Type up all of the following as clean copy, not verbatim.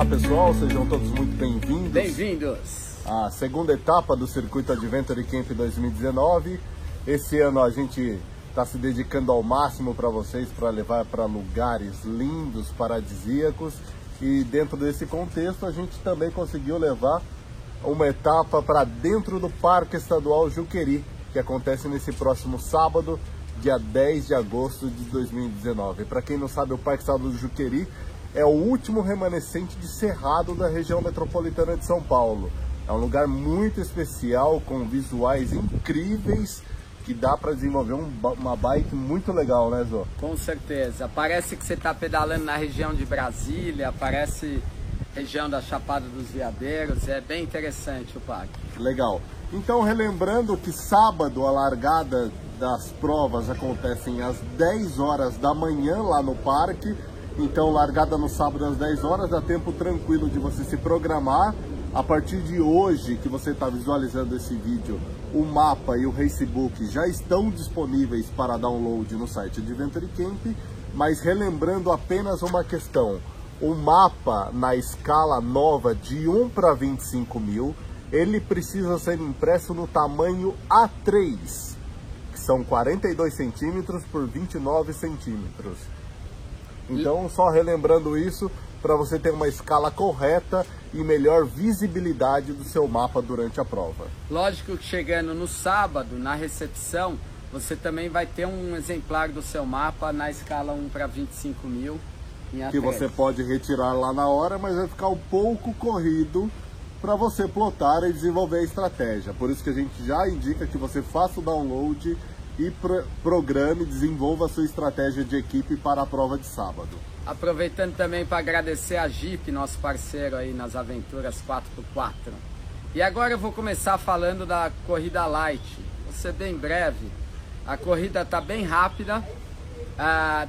Olá pessoal, sejam todos muito bem-vindos. Bem-vindos! A segunda etapa do Circuito Adventure Camp 2019. Esse ano a gente está se dedicando ao máximo para vocês, para levar para lugares lindos, paradisíacos. E dentro desse contexto a gente também conseguiu levar uma etapa para dentro do Parque Estadual Juqueri, que acontece nesse próximo sábado, dia 10 de agosto de 2019. Para quem não sabe, o Parque Estadual do Juqueri é o último remanescente de cerrado da região metropolitana de São Paulo. É um lugar muito especial, com visuais incríveis, que dá para desenvolver uma bike muito legal, né, Zô? Com certeza. Parece que você está pedalando na região de Brasília, parece região da Chapada dos Veadeiros. É bem interessante o parque. Legal. Então, relembrando que sábado a largada das provas acontecem às 10 horas da manhã lá no parque. Então, largada no sábado às 10 horas, dá tempo tranquilo de você se programar. A partir de hoje, que você está visualizando esse vídeo, o mapa e o Racebook já estão disponíveis para download no site de Adventure Camp. Mas relembrando apenas uma questão, o mapa na escala nova de 1 para 25 mil, ele precisa ser impresso no tamanho A3, que são 42 centímetros por 29 centímetros. Então, só relembrando isso, para você ter uma escala correta e melhor visibilidade do seu mapa durante a prova. Lógico que chegando no sábado, na recepção, você também vai ter um exemplar do seu mapa na escala 1 para 25 mil. Que você pode retirar lá na hora, mas vai ficar um pouco corrido para você plotar e desenvolver a estratégia. Por isso que a gente já indica que você faça o download e programe, desenvolva a sua estratégia de equipe para a prova de sábado. Aproveitando também para agradecer a Jeep, nosso parceiro aí nas aventuras 4x4. E agora eu vou começar falando da corrida light. Vou ser bem breve. A corrida está bem rápida.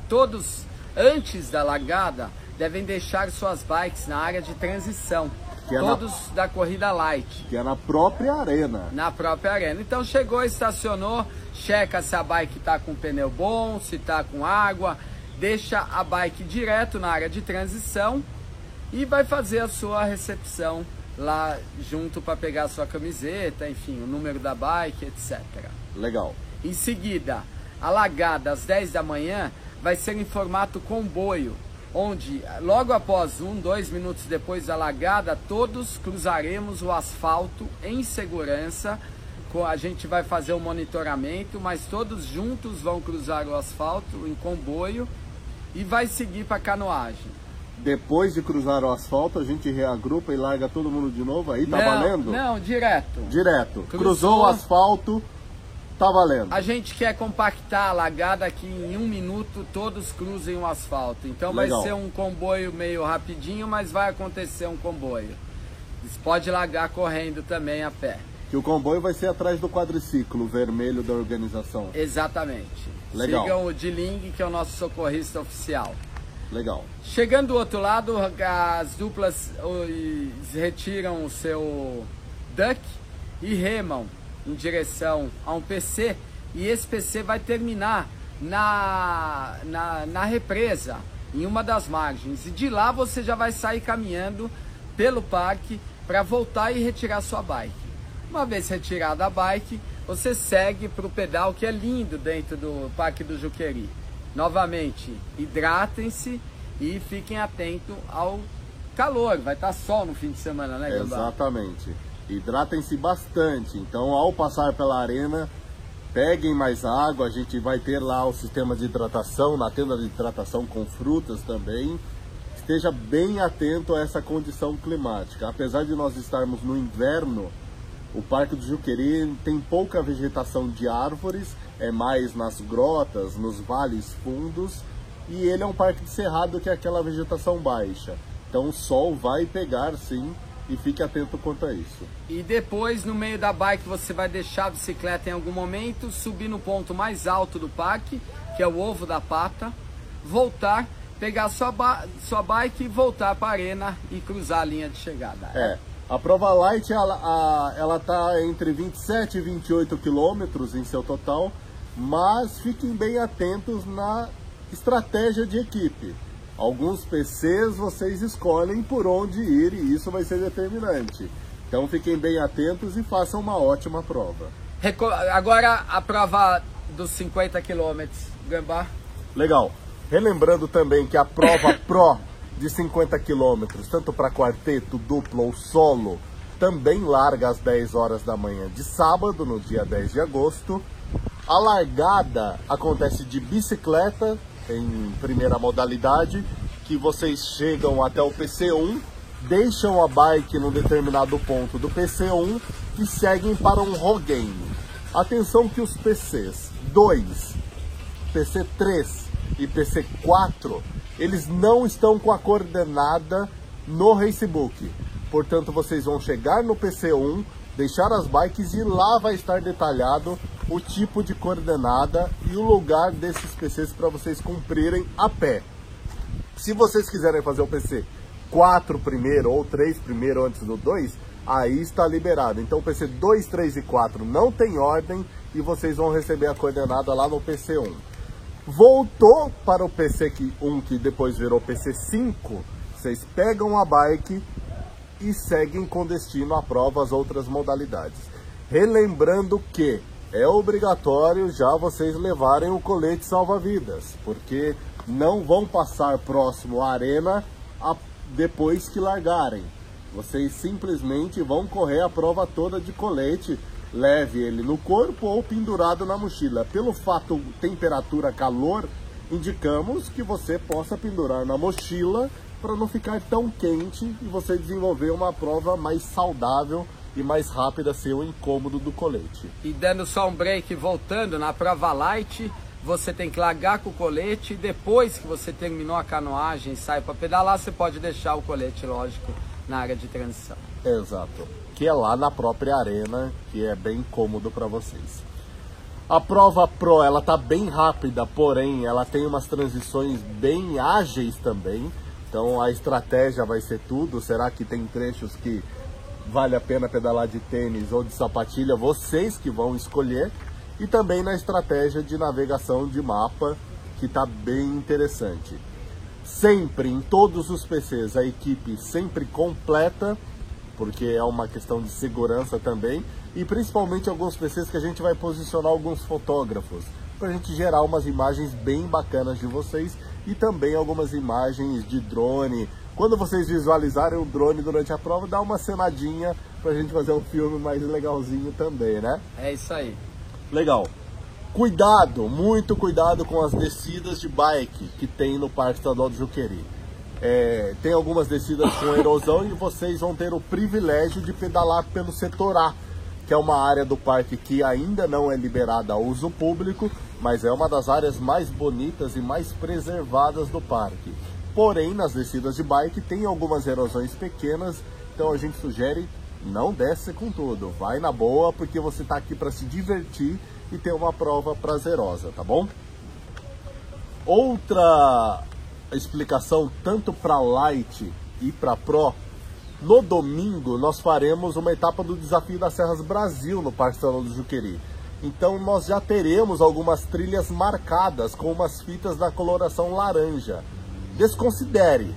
Todos, antes da largada, devem deixar suas bikes na área de transição. Todos da corrida light. Que é na própria arena. Na própria arena. Então chegou, estacionou, checa se a bike está com pneu bom, se está com água, deixa a bike direto na área de transição e vai fazer a sua recepção lá junto para pegar a sua camiseta, enfim, o número da bike, etc. Legal. Em seguida, a largada às 10 da manhã vai ser em formato comboio, onde logo após 2 minutos depois da largada, todos cruzaremos o asfalto em segurança. A gente vai fazer o monitoramento, mas todos juntos vão cruzar o asfalto em comboio e vai seguir para canoagem. Depois de cruzar o asfalto, a gente reagrupa e larga todo mundo de novo? Aí tá valendo? Não, direto. Direto. Cruzou o asfalto, tá valendo. A gente quer compactar a largada que em 1 minuto todos cruzem o asfalto. Então Legal. Vai ser um comboio meio rapidinho, mas vai acontecer um comboio. Você pode largar correndo também a pé. Que o comboio vai ser atrás do quadriciclo vermelho da organização. Exatamente. Legal. Sigam o Diling, que é o nosso socorrista oficial. Legal. Chegando do outro lado, as duplas retiram o seu duck e remam em direção a um PC. E esse PC vai terminar na represa, em uma das margens. E de lá você já vai sair caminhando pelo parque para voltar e retirar sua bike. Uma vez retirada a bike, você segue para o pedal, que é lindo dentro do Parque do Juqueri. Novamente, hidratem-se e fiquem atentos ao calor. Vai estar sol no fim de semana, né, Gambá? Exatamente. Hidratem-se bastante. Então, ao passar pela arena, peguem mais água. A gente vai ter lá o sistema de hidratação, na tenda de hidratação com frutas também. Esteja bem atento a essa condição climática. Apesar de nós estarmos no inverno, o Parque do Juqueri tem pouca vegetação de árvores, é mais nas grotas, nos vales fundos, e ele é um parque de cerrado que é aquela vegetação baixa. Então o sol vai pegar sim, e fique atento quanto a isso. E depois, no meio da bike, você vai deixar a bicicleta em algum momento, subir no ponto mais alto do parque, que é o Ovo da Pata, voltar, pegar sua bike e voltar para a arena e cruzar a linha de chegada. A prova light, ela está entre 27 e 28 quilômetros em seu total, mas fiquem bem atentos na estratégia de equipe. Alguns PCs vocês escolhem por onde ir e isso vai ser determinante. Então fiquem bem atentos e façam uma ótima prova. Agora a prova dos 50 km, Gambá. Legal. Relembrando também que a prova Pro de 50 km, tanto para quarteto, duplo ou solo, também larga às 10 horas da manhã de sábado, no dia 10 de agosto. A largada acontece de bicicleta, em primeira modalidade, que vocês chegam até o PC1, deixam a bike num determinado ponto do PC1 e seguem para um roguem. Atenção que os PCs 2, PC3 e PC4, eles não estão com a coordenada no Racebook. Portanto, vocês vão chegar no PC1, deixar as bikes e lá vai estar detalhado o tipo de coordenada e o lugar desses PCs para vocês cumprirem a pé. Se vocês quiserem fazer o PC 4 primeiro ou 3 primeiro antes do 2, aí está liberado. Então o PC 2, 3 e 4 não tem ordem e vocês vão receber a coordenada lá no PC1. Voltou para o PC1, que depois virou PC5, vocês pegam a bike e seguem com destino à prova as outras modalidades. Relembrando que é obrigatório já vocês levarem o colete salva-vidas, porque não vão passar próximo à arena depois que largarem. Vocês simplesmente vão correr a prova toda de colete. Leve ele no corpo ou pendurado na mochila. Pelo fato temperatura, calor, indicamos que você possa pendurar na mochila para não ficar tão quente e você desenvolver uma prova mais saudável e mais rápida sem o incômodo do colete. E dando só um break, voltando na prova light, você tem que largar com o colete e depois que você terminou a canoagem e sai para pedalar, você pode deixar o colete, lógico, na área de transição. Exato. Que é lá na própria arena, que é bem cômodo para vocês. A prova Pro, ela tá bem rápida, porém ela tem umas transições bem ágeis também. Então a estratégia vai ser tudo. Será que tem trechos que vale a pena pedalar de tênis ou de sapatilha? Vocês que vão escolher. E também na estratégia de navegação de mapa, que tá bem interessante. Sempre, em todos os PCs, a equipe sempre completa, porque é uma questão de segurança também, e principalmente alguns PCs que a gente vai posicionar alguns fotógrafos, para a gente gerar umas imagens bem bacanas de vocês, e também algumas imagens de drone. Quando vocês visualizarem o drone durante a prova, dá uma cenadinha para a gente fazer um filme mais legalzinho também, né? É isso aí. Legal. Cuidado, muito cuidado com as descidas de bike que tem no Parque Estadual do Juqueri. Tem algumas descidas com erosão e vocês vão ter o privilégio de pedalar pelo setor A, que é uma área do parque que ainda não é liberada ao uso público, mas é uma das áreas mais bonitas e mais preservadas do parque. Porém, nas descidas de bike tem algumas erosões pequenas, então a gente sugere não desce com tudo, vai na boa, porque você está aqui para se divertir e ter uma prova prazerosa, tá bom? Outra explicação, tanto para Light e para Pro, no domingo nós faremos uma etapa do Desafio das Serras Brasil no Parque Estadual do Juqueri. Então nós já teremos algumas trilhas marcadas com umas fitas da coloração laranja. Desconsidere,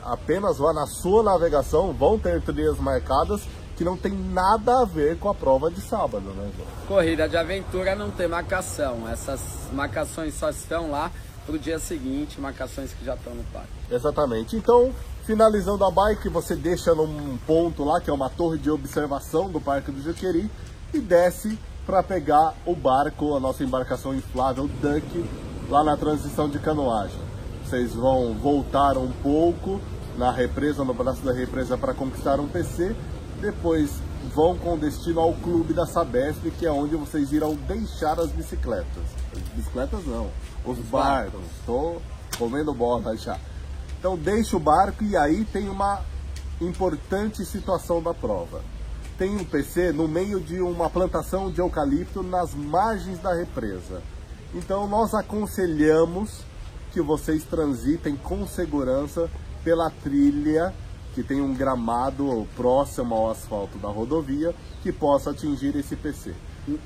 apenas vá na sua navegação, vão ter trilhas marcadas que não tem nada a ver com a prova de sábado, né, João? Corrida de aventura não tem marcação, essas marcações só estão lá para o dia seguinte, marcações que já estão no parque. Exatamente. Então, finalizando a bike, você deixa num ponto lá, que é uma torre de observação do Parque do Juqueri, e desce para pegar o barco, a nossa embarcação inflável Duck, lá na transição de canoagem. Vocês vão voltar um pouco na represa, no braço da represa, para conquistar um PC, depois vão com destino ao clube da Sabesp, que é onde vocês irão deixar as bicicletas. As bicicletas não, os barcos. Estou comendo bola já. Então deixa o barco e aí tem uma importante situação da prova. Tem um PC no meio de uma plantação de eucalipto nas margens da represa. Então nós aconselhamos que vocês transitem com segurança pela trilha que tem um gramado próximo ao asfalto da rodovia que possa atingir esse PC.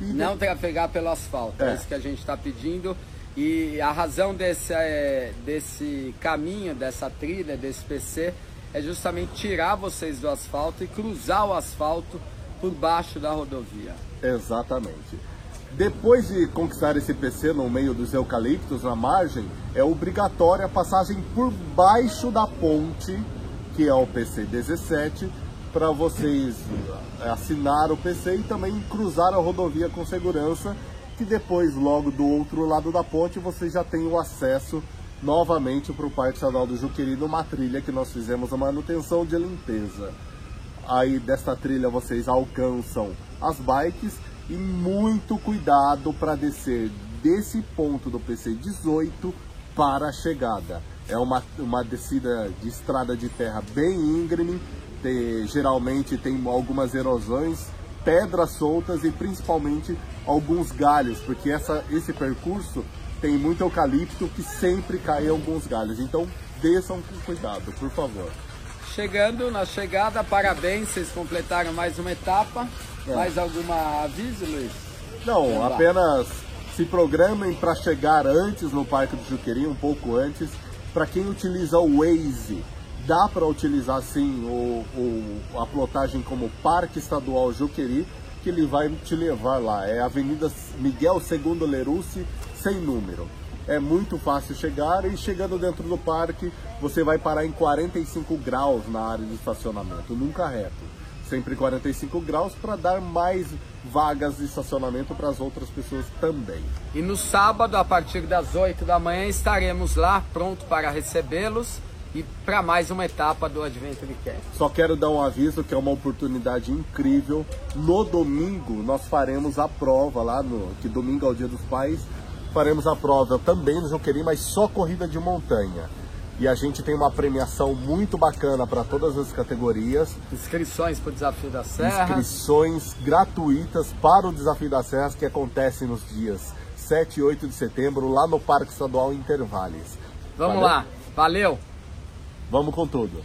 Não trafegar pelo asfalto, é isso que a gente está pedindo. E a razão desse caminho, dessa trilha, desse PC, é justamente tirar vocês do asfalto e cruzar o asfalto por baixo da rodovia. Exatamente. Depois de conquistar esse PC no meio dos eucaliptos, na margem, é obrigatória a passagem por baixo da ponte, que é o PC 17, para vocês assinar o PC e também cruzar a rodovia com segurança, que depois, logo do outro lado da ponte, vocês já têm o acesso novamente para o Parque Estadual do Juqueri, numa trilha que nós fizemos a manutenção de limpeza. Aí desta trilha vocês alcançam as bikes e muito cuidado para descer desse ponto do PC 18 para a chegada. É uma descida de estrada de terra bem íngreme, geralmente tem algumas erosões, pedras soltas e principalmente alguns galhos, porque esse percurso tem muito eucalipto que sempre cai em alguns galhos, então desçam com cuidado, por favor. Chegando na chegada, parabéns, vocês completaram mais uma etapa. Mais alguma aviso, Luiz? Não, apenas se programem para chegar antes no Parque do Juqueri, um pouco antes. Para quem utiliza o Waze, dá para utilizar sim a plotagem como Parque Estadual Juqueri, que ele vai te levar lá. É Avenida Miguel II Lerucci, sem número. É muito fácil chegar e chegando dentro do parque, você vai parar em 45 graus na área de estacionamento, nunca reto. Sempre 45 graus para dar mais vagas de estacionamento para as outras pessoas também. E no sábado, a partir das 8 da manhã, estaremos lá pronto para recebê-los e para mais uma etapa do Adventure Camp. Só quero dar um aviso que é uma oportunidade incrível. No domingo nós faremos a prova lá, que domingo é o Dia dos Pais, faremos a prova também no Juqueri, mas só corrida de montanha. E a gente tem uma premiação muito bacana para todas as categorias. Inscrições para o Desafio das Serras. Inscrições gratuitas para o Desafio das Serras, que acontece nos dias 7 e 8 de setembro, lá no Parque Estadual Intervales. Vamos lá, valeu! Vamos com tudo!